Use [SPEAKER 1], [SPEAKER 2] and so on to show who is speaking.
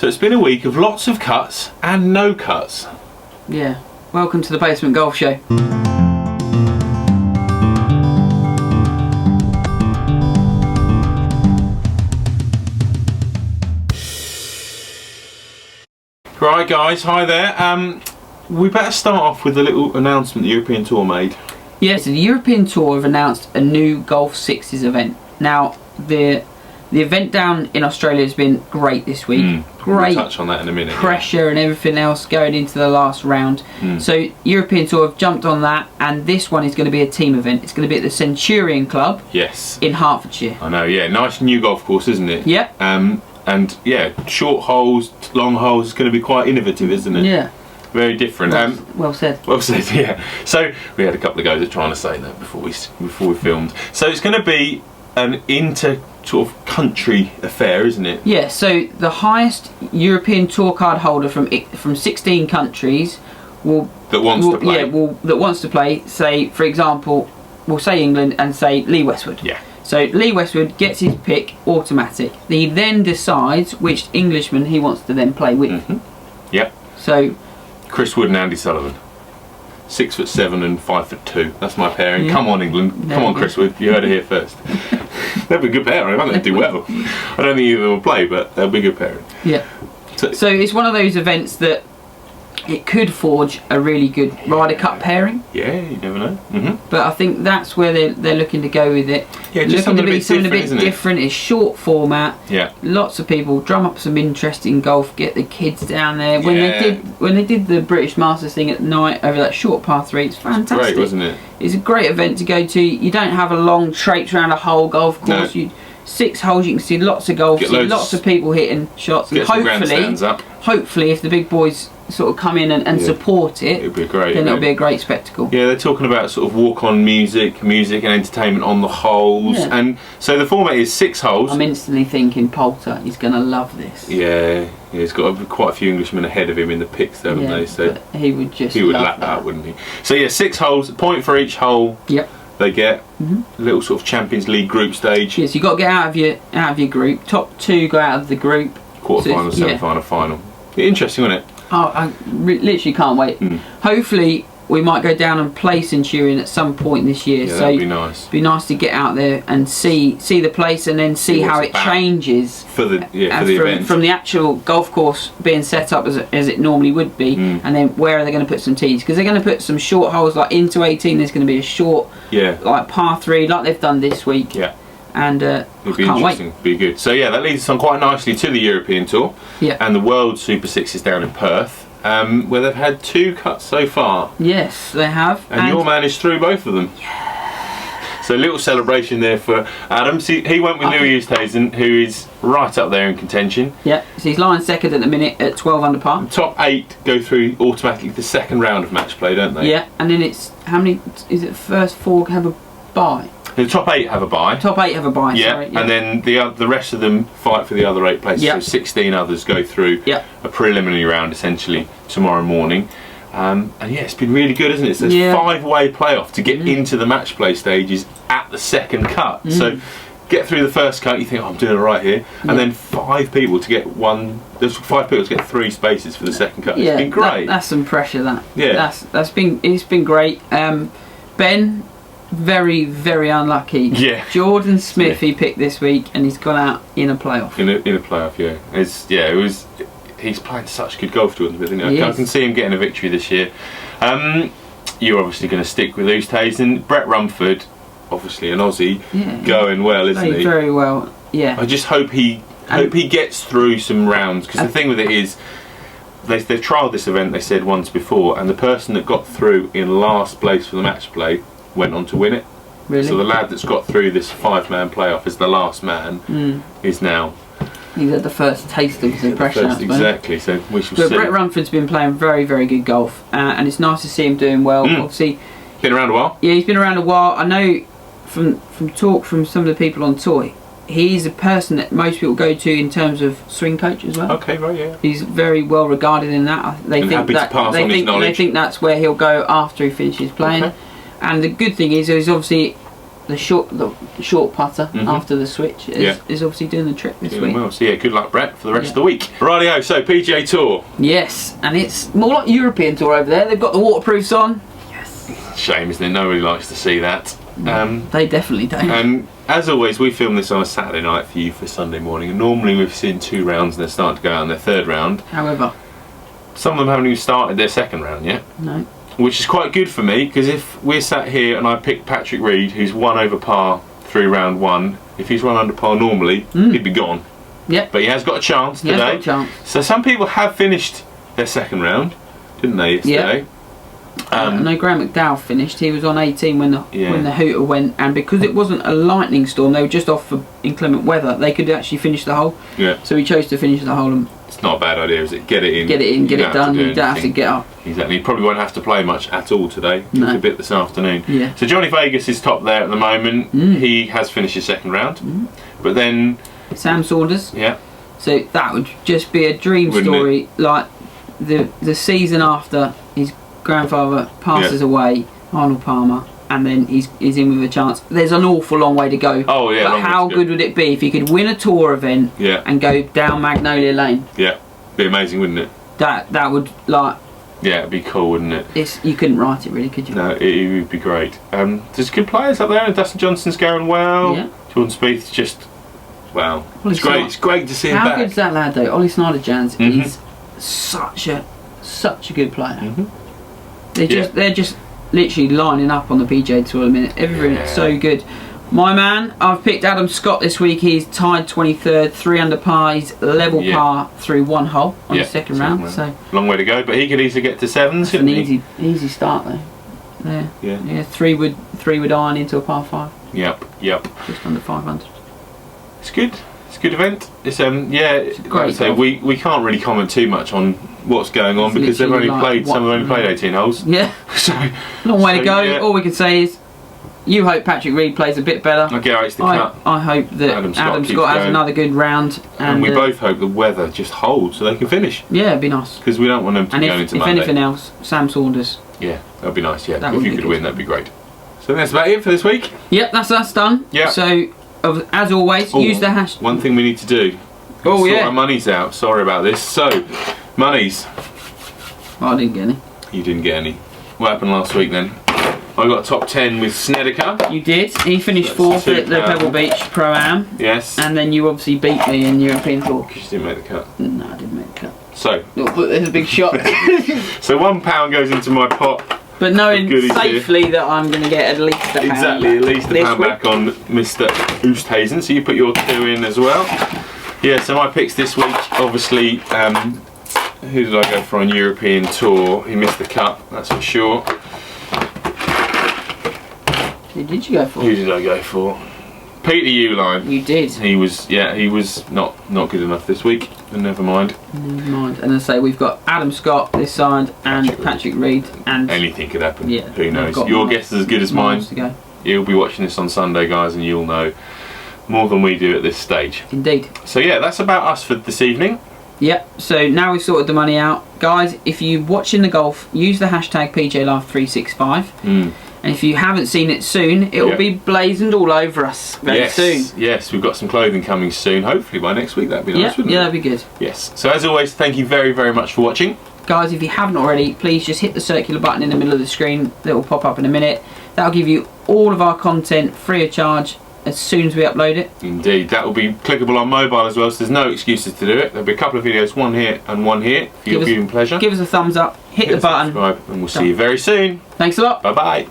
[SPEAKER 1] So it's been a week of lots of cuts and no cuts.
[SPEAKER 2] Yeah. Welcome to the Basement Golf Show.
[SPEAKER 1] Right guys, hi there. We better start off with a little announcement the European Tour made.
[SPEAKER 2] Yes, the European Tour have announced a new Golf Sixes event. Now, the event down in Australia has been great this week.
[SPEAKER 1] We'll
[SPEAKER 2] Great
[SPEAKER 1] touch on that in a minute.
[SPEAKER 2] pressure and everything else going into the last round. So European Tour have jumped on that, and this one is going to be a team event. It's going to be at the Centurion Club.
[SPEAKER 1] Yes.
[SPEAKER 2] In Hertfordshire.
[SPEAKER 1] I know, yeah. Nice new golf course, isn't it?
[SPEAKER 2] Yep.
[SPEAKER 1] And yeah, short holes, long holes, is going to be quite innovative, isn't it?
[SPEAKER 2] Yeah.
[SPEAKER 1] Very different.
[SPEAKER 2] Well said.
[SPEAKER 1] Well said, yeah. So we had a couple of goes at trying to say that before we filmed. So it's going to be an inter sort of country affair, isn't it?
[SPEAKER 2] Yeah. So the highest European Tour card holder from 16 countries
[SPEAKER 1] that wants to play.
[SPEAKER 2] Yeah, that wants to play. Say, for example, we'll say England and say Lee Westwood.
[SPEAKER 1] Yeah.
[SPEAKER 2] So Lee Westwood gets his pick automatic. He then decides which Englishman he wants to then play with.
[SPEAKER 1] Yep.
[SPEAKER 2] So
[SPEAKER 1] Chris Wood and Andy Sullivan. 6'7" and 5'2". That's my pairing.
[SPEAKER 2] Yeah.
[SPEAKER 1] Come on, England. Come on, Chris Wood. You heard it here first. They'll be a good pairing. I think they'll do well. I don't think either of them will play, but they'll be a good pairing.
[SPEAKER 2] Yeah. So it's one of those events that it could forge a really good Ryder Cup pairing.
[SPEAKER 1] Yeah, you never know.
[SPEAKER 2] But I think that's where they're looking to go with it.
[SPEAKER 1] Yeah, just
[SPEAKER 2] looking to be
[SPEAKER 1] something
[SPEAKER 2] a bit different. It's short format.
[SPEAKER 1] Yeah.
[SPEAKER 2] Lots of people drum up some interest in golf. Get the kids down there. When they did the British Masters thing at night over that short par 3, it's fantastic.
[SPEAKER 1] Great, wasn't it?
[SPEAKER 2] It's a great event to go to. You don't have a long traipse around a whole golf course.
[SPEAKER 1] No.
[SPEAKER 2] 6 holes, you can see lots of golf. See lots of people hitting shots.
[SPEAKER 1] Get some grandstands up.
[SPEAKER 2] Hopefully, if the big boys sort of come in and support it,
[SPEAKER 1] it'll be great.
[SPEAKER 2] Then it'll be a great spectacle.
[SPEAKER 1] Yeah, they're talking about sort of walk-on music and entertainment on the holes, and so the format is 6 holes.
[SPEAKER 2] I'm instantly thinking Poulter. He's going to love this.
[SPEAKER 1] Yeah, he's got quite a few Englishmen ahead of him in the picks, haven't they? So
[SPEAKER 2] he would
[SPEAKER 1] lap that, wouldn't he? So yeah, 6 holes, a point for each hole.
[SPEAKER 2] Yep.
[SPEAKER 1] They get a little sort of Champions League group stage.
[SPEAKER 2] Yes, you've got to get out of your group. Top 2 go out of the group.
[SPEAKER 1] Quarter-final, semi-final, final. Interesting, isn't it?
[SPEAKER 2] Oh, I literally can't wait. Hopefully, we might go down and play Centurion at some point this year.
[SPEAKER 1] Yeah,
[SPEAKER 2] so
[SPEAKER 1] that'd be nice.
[SPEAKER 2] It'd be nice to get out there and see the place, and then see how it changes
[SPEAKER 1] for the event.
[SPEAKER 2] From the actual golf course being set up as it normally would be, and then where are they going to put some tees? Because they're going to put some short holes like into 18. There's going to be a short, like par 3, like they've done this week.
[SPEAKER 1] Yeah.
[SPEAKER 2] And
[SPEAKER 1] it'll be interesting. It'll be good. So yeah, that leads us on quite nicely to the European Tour.
[SPEAKER 2] Yeah.
[SPEAKER 1] And the World Super Six is down in Perth, where they've had 2 cuts so far.
[SPEAKER 2] Yes, they have.
[SPEAKER 1] And your man is through both of them. Yeah. So a little celebration there for Adam. See, he went with Louis Oosthuizen, who is right up there in contention.
[SPEAKER 2] Yeah. So he's lying second at the minute at 12 under par.
[SPEAKER 1] The top 8 go through automatically the second round of match play, don't they?
[SPEAKER 2] Yeah. And then it's how many? Is it first 4 have a bye?
[SPEAKER 1] The top 8 have a bye.
[SPEAKER 2] Top 8 have a bye.
[SPEAKER 1] Yeah,
[SPEAKER 2] sorry.
[SPEAKER 1] And then the rest of them fight for the other 8 places. So 16 others go through a preliminary round essentially tomorrow morning. And yeah, it's been really good, isn't it? So there's 5-way playoff to get into the match play stages at the second cut. So get through the first cut, you think, oh, I'm doing it right here, and then 5 people to get there's 5 people to get 3 spaces for the second cut. It's been great.
[SPEAKER 2] That's some pressure.
[SPEAKER 1] That
[SPEAKER 2] it's been great. Ben, very, very unlucky.
[SPEAKER 1] Yeah.
[SPEAKER 2] Jordan Smith he picked this week, and he's gone out in a playoff.
[SPEAKER 1] In a playoff, yeah. He's playing such good golf, Jordan Smith, isn't he? I can see him getting a victory this year. You're obviously going to stick with Oosthuizen. Brett Rumford, obviously an Aussie, going well, isn't he?
[SPEAKER 2] Very well, yeah.
[SPEAKER 1] I just hope he gets through some rounds, because the thing with it is, they've trialled this event, they said once before, and the person that got through in last place for the match play went on to win it.
[SPEAKER 2] Really?
[SPEAKER 1] So the lad that's got through this 5-man playoff as the last man is now.
[SPEAKER 2] He's had the first taste of the pressure.
[SPEAKER 1] Exactly. So we shall see.
[SPEAKER 2] But Brett Rumford's been playing very, very good golf, and it's nice to see him doing well. Obviously,
[SPEAKER 1] been around a while.
[SPEAKER 2] Yeah, he's been around a while. I know from talk from some of the people on tour, he's a person that most people go to in terms of swing coach as well.
[SPEAKER 1] Okay, right, yeah.
[SPEAKER 2] He's very well regarded in that. They think that's where he'll go after he finishes playing. Okay. And the good thing is obviously the short putter after the switch is obviously doing the trick this week.
[SPEAKER 1] Well, so yeah, good luck, Brett, for the rest of the week. Rightio, so PGA Tour.
[SPEAKER 2] Yes, and it's more like European Tour over there. They've got the waterproofs on. Yes.
[SPEAKER 1] Shame, isn't it? Nobody likes to see that.
[SPEAKER 2] They definitely don't.
[SPEAKER 1] And as always, we film this on a Saturday night for you for Sunday morning. And normally we've seen 2 rounds and they're starting to go out on their 3rd round.
[SPEAKER 2] However,
[SPEAKER 1] some of them haven't even started their 2nd round yet.
[SPEAKER 2] No.
[SPEAKER 1] Which is quite good for me, because if we're sat here and I pick Patrick Reed, who's 1 over par through round 1, if he's 1 under par normally, he'd be gone.
[SPEAKER 2] Yep.
[SPEAKER 1] But he has got a chance today.
[SPEAKER 2] He has got a chance.
[SPEAKER 1] So some people have finished their 2nd round, didn't they, yesterday?
[SPEAKER 2] Yep. No, Graham McDowell finished. He was on 18 when the hooter went, and because it wasn't a lightning storm, they were just off for inclement weather. They could actually finish the hole. Yeah. So he chose to finish the hole. And
[SPEAKER 1] it's not a bad idea, is it? Get it in.
[SPEAKER 2] Get it in. Get it done. You don't have to get up.
[SPEAKER 1] Exactly. He probably won't have to play much at all today. No. Just a bit this afternoon.
[SPEAKER 2] Yeah.
[SPEAKER 1] So Johnny Vegas is top there at the moment. He has finished his 2nd round, but then
[SPEAKER 2] Sam Saunders.
[SPEAKER 1] Yeah.
[SPEAKER 2] So that would just be a dream story. Like the season after his grandfather passes away, Arnold Palmer, and then he's in with a chance. There's an awful long way to go.
[SPEAKER 1] Oh yeah.
[SPEAKER 2] But how good would it be if he could win a tour event and go down Magnolia Lane?
[SPEAKER 1] Yeah. Be amazing, wouldn't it?
[SPEAKER 2] That would like.
[SPEAKER 1] Yeah, it'd be cool, wouldn't it?
[SPEAKER 2] You couldn't write it really, could you?
[SPEAKER 1] No, it would be great. There's good players up there. Dustin Johnson's going well. Yeah. Jordan Spieth's just wow. It's great. It's great to see him back.
[SPEAKER 2] How good's that lad though? Ollie Snyder-Jans is such a good player. They're just literally lining up on the PGA Tour at the minute. Everything's so good. My man, I've picked Adam Scott this week. He's tied 23rd, 3 under par. He's level par through 1 hole on the 2nd round. So
[SPEAKER 1] long way to go, but he could easily get to 7s.
[SPEAKER 2] It's an easy start though. There. Yeah. 3 would iron into a par 5.
[SPEAKER 1] Yep.
[SPEAKER 2] Just under 500.
[SPEAKER 1] It's good. It's a good event. It's it's great. Like I say, we can't really comment too much on what's going on because they've only played. Some have only played 18 holes.
[SPEAKER 2] Yeah.
[SPEAKER 1] So
[SPEAKER 2] long way to go. Yeah. All we can say is, you hope Patrick Reed plays a bit better.
[SPEAKER 1] It's the cut.
[SPEAKER 2] I hope that Adam Scott has another good round.
[SPEAKER 1] And we both hope the weather just holds so they can finish.
[SPEAKER 2] Yeah, it'd be nice.
[SPEAKER 1] Because we don't want them to go into Monday.
[SPEAKER 2] If anything else, Sam Saunders.
[SPEAKER 1] Yeah, that'd be nice. Yeah, if you could win, that'd be great. So that's about it for this week.
[SPEAKER 2] Yep, that's us done. Yeah. So as always, use the hash.
[SPEAKER 1] One thing we need to do. Sort our monies out. Sorry about this. So, monies.
[SPEAKER 2] Well, I didn't get any.
[SPEAKER 1] You didn't get any. What happened last week then? I got top 10 with Snedeker.
[SPEAKER 2] You did. He finished 4th at the Pebble Beach Pro-Am.
[SPEAKER 1] Yes.
[SPEAKER 2] And then you obviously beat me in European Tour.
[SPEAKER 1] Because you didn't make the cut.
[SPEAKER 2] No, I didn't make the cut.
[SPEAKER 1] So.
[SPEAKER 2] There's a big shot.
[SPEAKER 1] So £1 goes into my pot.
[SPEAKER 2] But knowing safely that I'm going to get at least a pound
[SPEAKER 1] Exactly, at least a pound back on Mr. Oosthuizen. So you put your 2 in as well. Yeah, so my picks this week, obviously, who did I go for on European Tour? He missed the cut, that's for sure.
[SPEAKER 2] Who did you go for?
[SPEAKER 1] Who did I go for? Peter Uline.
[SPEAKER 2] You did.
[SPEAKER 1] He was not good enough this week, but never mind.
[SPEAKER 2] Never mind. And as I say, we've got Adam Scott this side and Patrick Reed. And
[SPEAKER 1] anything could happen.
[SPEAKER 2] Yeah,
[SPEAKER 1] who knows? Your guess is as good as mine.
[SPEAKER 2] To go.
[SPEAKER 1] You'll be watching this on Sunday, guys, and you'll know more than we do at this stage.
[SPEAKER 2] Indeed.
[SPEAKER 1] So yeah, that's about us for this evening.
[SPEAKER 2] Yep, so now we've sorted the money out. Guys, if you're watching the golf, use the hashtag PJLive365. And if you haven't seen it soon, it will be blazoned all over us very soon.
[SPEAKER 1] Yes, we've got some clothing coming soon. Hopefully by next week, that'd be nice, wouldn't it?
[SPEAKER 2] Yeah, that'd be good.
[SPEAKER 1] Yes. So as always, thank you very, very much for watching.
[SPEAKER 2] Guys, if you haven't already, please just hit the circular button in the middle of the screen that will pop up in a minute. That'll give you all of our content free of charge as soon as we upload it.
[SPEAKER 1] Indeed, that will be clickable on mobile as well, so there's no excuses to do it. There'll be a couple of videos, one here and one here, for your viewing pleasure.
[SPEAKER 2] Give us a thumbs up, hit the button,
[SPEAKER 1] subscribe, and we'll see you very soon.
[SPEAKER 2] Thanks a lot.
[SPEAKER 1] Bye bye.